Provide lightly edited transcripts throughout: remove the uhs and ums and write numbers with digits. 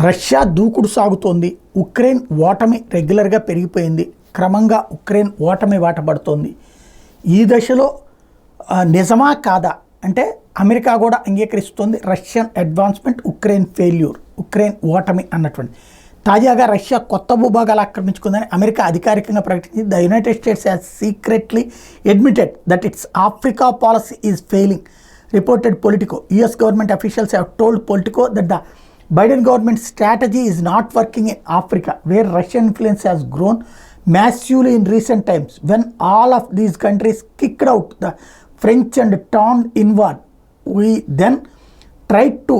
Russia దూకుడు సాగుతోంది. Ukraine ఓటమి రెగ్యులర్గా పెరిగిపోయింది. క్రమంగా ఉక్రెయిన్ ఓటమి వాటపడుతోంది. ఈ దశలో నిజమా కాదా అంటే అమెరికా కూడా అంగీకరిస్తోంది. Russian advancement, Ukraine failure, Ukraine ఓటమి అన్నటువంటి. తాజాగా రష్యా కొత్త భూభాగాలు ఆక్రమించుకుందని అమెరికా అధికారికంగా ప్రకటించింది. The United states has secretly admitted that it's Africa policy is failing, reported Politico. US government officials have told Politico that the Biden government strategy is not working in Africa, where Russian influence has grown massively in recent times. When all of these countries kicked out the French and turned inward, we then tried to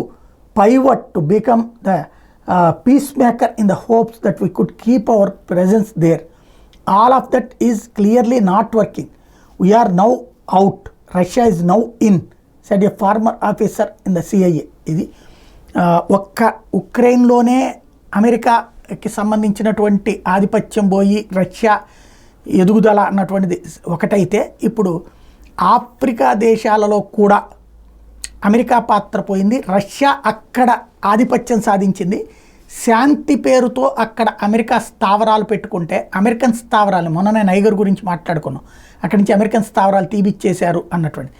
pivot to become the peacemaker in the hopes that we could keep our presence there. All of that is clearly not working. We are now out. Russia is now in, said a former officer in the CIA. ఇది ఒక్క ఉక్రెయిన్లోనే అమెరికాకి సంబంధించినటువంటి ఆధిపత్యం పోయి Russia ఎదుగుదల అన్నటువంటిది ఒకటైతే, ఇప్పుడు ఆఫ్రికా దేశాలలో కూడా అమెరికా పాత్ర పోయింది. రష్యా అక్కడ ఆధిపత్యం సాధించింది. శాంతి పేరుతో అక్కడ అమెరికా స్థావరాలు పెట్టుకుంటే, అమెరికన్ స్థావరాలు మొన్ననే నైగర్ గురించి మాట్లాడుకున్నాం, అక్కడి నుంచి అమెరికన్ స్థావరాలు తీపిచ్చేశారు అన్నటువంటి.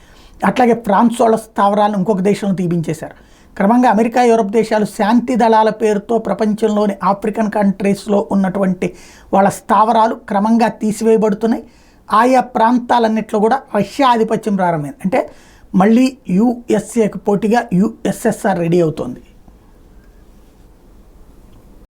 అట్లాగే ఫ్రాన్స్ వాళ్ళ స్థావరాలను ఇంకొక దేశంలో తీపించేశారు. క్రమంగా అమెరికా, యూరప్ దేశాలు శాంతి దళాల పేరుతో ప్రపంచంలోని ఆఫ్రికన్ కంట్రీస్లో ఉన్నటువంటి వాళ్ళ స్థావరాలు క్రమంగా తీసివేయబడుతున్నాయి. ఆయా ప్రాంతాలన్నింటిలో కూడా రష్యా ఆధిపత్యం ప్రారంభమైంది. అంటే మళ్ళీ USAకు పోటీగా USSR రెడీ అవుతోంది.